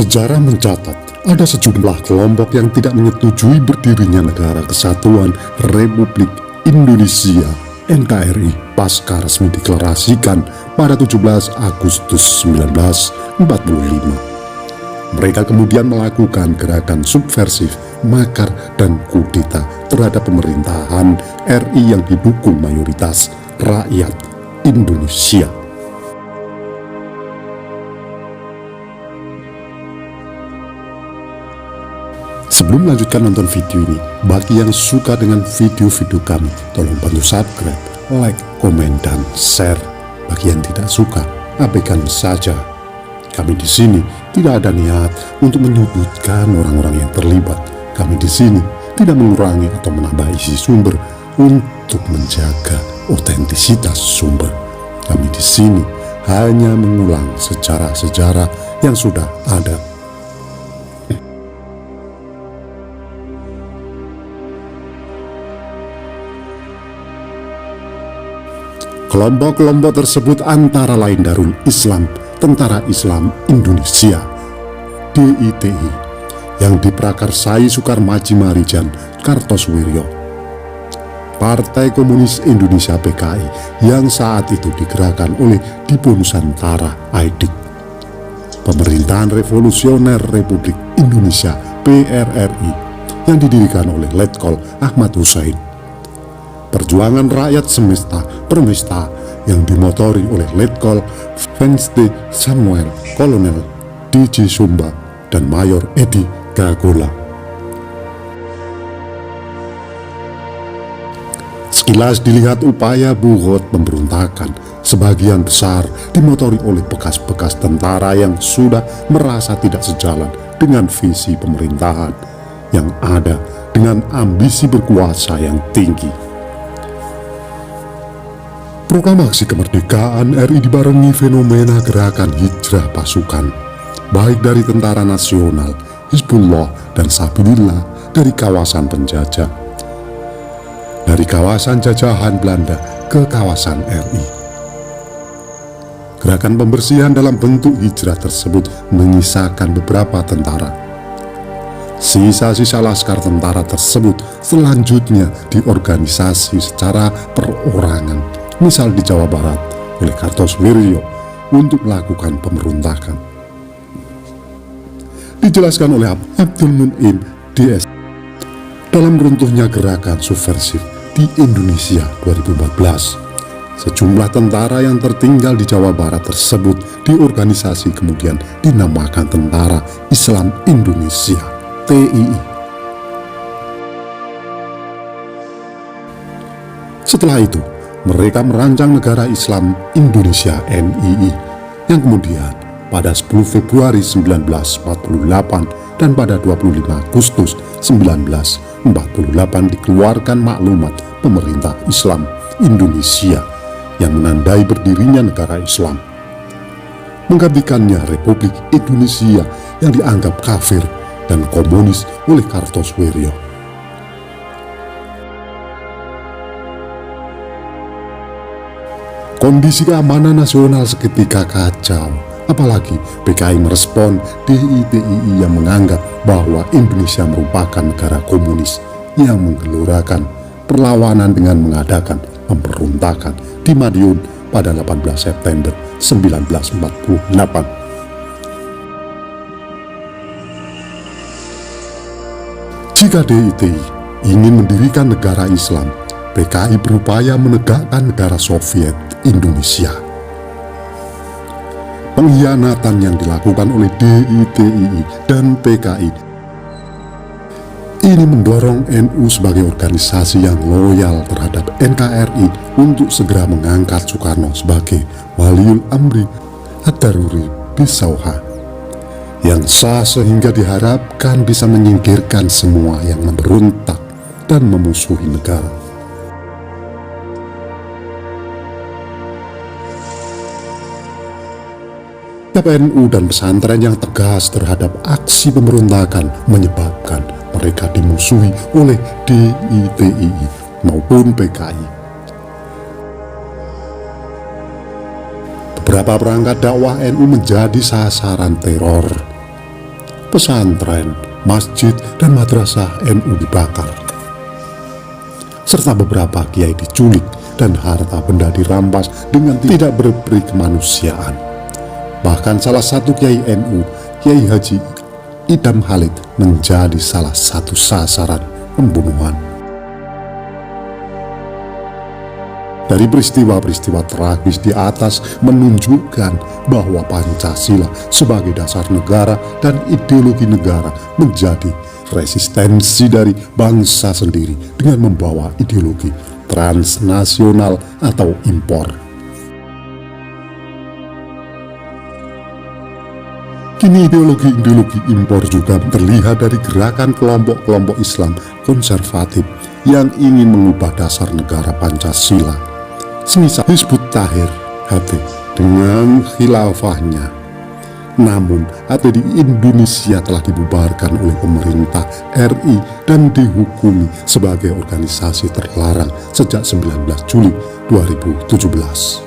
Sejarah mencatat ada sejumlah kelompok yang tidak menyetujui berdirinya Negara Kesatuan Republik Indonesia (NKRI) pasca resmi deklarasikan pada 17 Agustus 1945. Mereka kemudian melakukan gerakan subversif, makar, dan kudeta terhadap pemerintahan RI yang didukung mayoritas rakyat Indonesia. Sebelum melanjutkan nonton video ini, bagi yang suka dengan video-video kami, tolong bantu subscribe, like, komen, dan share. Bagi yang tidak suka, abaikan saja. Kami di sini tidak ada niat untuk menyudutkan orang-orang yang terlibat. Kami di sini tidak mengurangi atau menambah isi sumber untuk menjaga otentisitas sumber. Kami di sini hanya mengulang sejarah-sejarah yang sudah ada. Kelompok-kelompok tersebut antara lain Darul Islam, Tentara Islam Indonesia (DITI) yang diprakarsai Soekarmaji Marijan Kartosoewirjo, Partai Komunis Indonesia (PKI) yang saat itu digerakkan oleh Diponusantara Aidik, Pemerintahan Revolusioner Republik Indonesia (PRRI) yang didirikan oleh Letkol Ahmad Hussein, Perjuangan Rakyat Semesta Permesta yang dimotori oleh Letkol Venste Samuel, Kolonel DJ Sumba, dan Mayor Edi Gagola. Sekilas dilihat upaya buhut pemberontakan sebagian besar dimotori oleh bekas-bekas tentara yang sudah merasa tidak sejalan dengan visi pemerintahan yang ada dengan ambisi berkuasa yang tinggi. Proklamasi kemerdekaan RI dibarengi fenomena gerakan hijrah pasukan, baik dari Tentara Nasional, Hizbullah, dan Sabilillah dari kawasan penjajah, dari kawasan jajahan Belanda ke kawasan RI. Gerakan pembersihan dalam bentuk hijrah tersebut menyisakan beberapa tentara. Sisa-sisa laskar tentara tersebut selanjutnya diorganisasi secara perorangan, misal di Jawa Barat oleh Kartosoewirjo untuk melakukan pemberontakan. Dijelaskan oleh Abdul Munim DS dalam runtuhnya gerakan subversif di Indonesia 2014, sejumlah tentara yang tertinggal di Jawa Barat tersebut diorganisasi kemudian dinamakan Tentara Islam Indonesia (TII). Setelah itu mereka merancang Negara Islam Indonesia (NII) yang kemudian pada 10 Februari 1948 dan pada 25 Agustus 1948 dikeluarkan maklumat Pemerintah Islam Indonesia yang menandai berdirinya negara Islam, menggantikannya Republik Indonesia yang dianggap kafir dan komunis oleh Kartosoewirjo. Kondisi keamanan nasional seketika kacau, apalagi PKI merespon DITI yang menganggap bahwa Indonesia merupakan negara komunis yang menggelurakan perlawanan dengan mengadakan pemberontakan di Madiun pada 18 September 1948. Jika DITI ingin mendirikan negara Islam, PKI berupaya menegakkan negara Soviet Indonesia. Pengkhianatan yang dilakukan oleh DITI dan PKI ini mendorong NU sebagai organisasi yang loyal terhadap NKRI untuk segera mengangkat Soekarno sebagai Waliul Amri Ad-Daruri Bisauha yang sah, sehingga diharapkan bisa menyingkirkan semua yang memberontak dan memusuhi negara. NU dan pesantren yang tegas terhadap aksi pemberontakan menyebabkan mereka dimusuhi oleh DITI maupun PKI. Beberapa perangkat dakwah NU menjadi sasaran teror. pesantren, masjid, dan madrasah NU dibakar, serta beberapa kiai diculik dan harta benda dirampas dengan tidak berperi kemanusiaan. Bahkan salah satu kiai NU, Kiai Haji Idam Khalid, menjadi salah satu sasaran pembunuhan. Dari peristiwa-peristiwa tragis di atas menunjukkan bahwa Pancasila sebagai dasar negara dan ideologi negara menjadi resistensi dari bangsa sendiri dengan membawa ideologi transnasional atau impor. Kini ideologi-ideologi impor juga terlihat dari gerakan kelompok-kelompok Islam konservatif yang ingin mengubah dasar negara Pancasila, semisal Hizbut Tahrir HT dengan khilafahnya. Namun, HT di Indonesia telah dibubarkan oleh pemerintah RI dan dihukumi sebagai organisasi terlarang sejak 19 Juli 2017.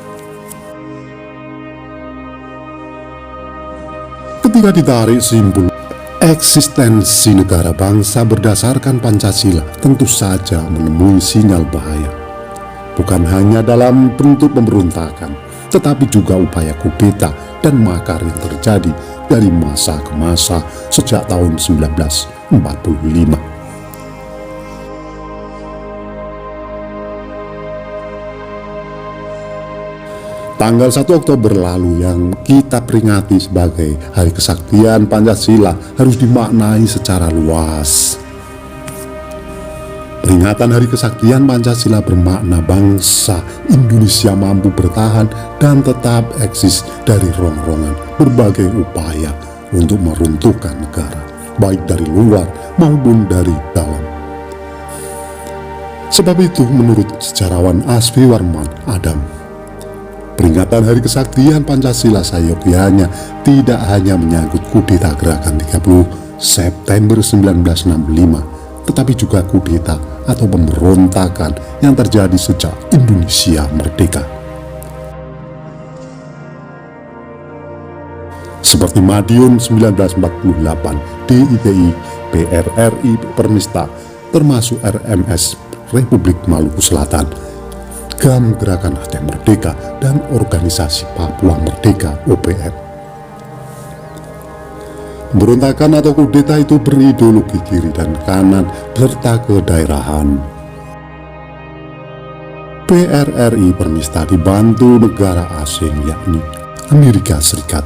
Ketika ditarik simpul eksistensi negara bangsa berdasarkan Pancasila, tentu saja menemui sinyal bahaya. Bukan hanya dalam bentuk pemberontakan, tetapi juga upaya kudeta dan makar yang terjadi dari masa ke masa sejak tahun 1945. Tanggal 1 Oktober lalu yang kita peringati sebagai Hari Kesaktian Pancasila harus dimaknai secara luas. Peringatan Hari Kesaktian Pancasila bermakna bangsa Indonesia mampu bertahan dan tetap eksis dari rongrongan berbagai upaya untuk meruntuhkan negara, baik dari luar maupun dari dalam. Sebab itu, menurut sejarawan Asfi Warman Adam, peringatan Hari Kesaktian Pancasila sayogyanya tidak hanya menyangkut kudeta gerakan 30 September 1965, tetapi juga kudeta atau pemberontakan yang terjadi sejak Indonesia merdeka. Seperti Madiun 1948, DITI, PRRI Permista, termasuk RMS Republik Maluku Selatan, GAM Gerakan Aceh Merdeka, dan Organisasi Papua Merdeka OPM. Pemberontakan atau kudeta itu berideologi kiri dan kanan serta kedaerahan. PRRI Permista dibantu negara asing yakni Amerika Serikat.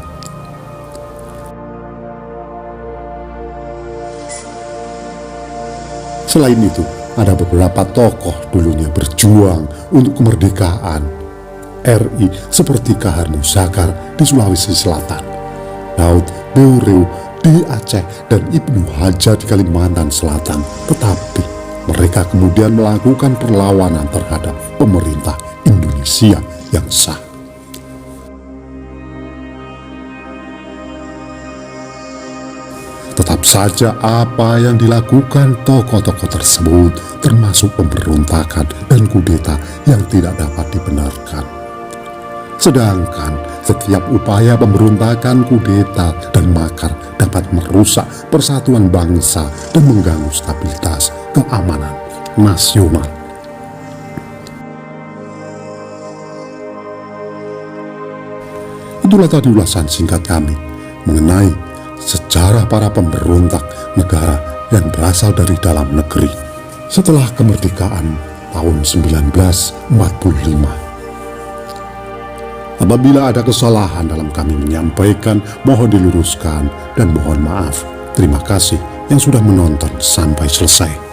Selain itu, ada beberapa tokoh dulunya berjuang untuk kemerdekaan RI seperti Kahar Musakar di Sulawesi Selatan, Daud Beureu di Aceh, dan Ibnu Hajar di Kalimantan Selatan. Tetapi mereka kemudian melakukan perlawanan terhadap pemerintah Indonesia yang sah. Tetap saja apa yang dilakukan tokoh-tokoh tersebut termasuk pemberontakan dan kudeta yang tidak dapat dibenarkan. Sedangkan setiap upaya pemberontakan, kudeta, dan makar dapat merusak persatuan bangsa dan mengganggu stabilitas keamanan nasional. Itulah tadi ulasan singkat kami mengenai sejarah para pemberontak negara yang berasal dari dalam negeri setelah kemerdekaan tahun 1945. Apabila ada kesalahan dalam kami menyampaikan, mohon diluruskan dan mohon maaf. Terima kasih yang sudah menonton sampai selesai.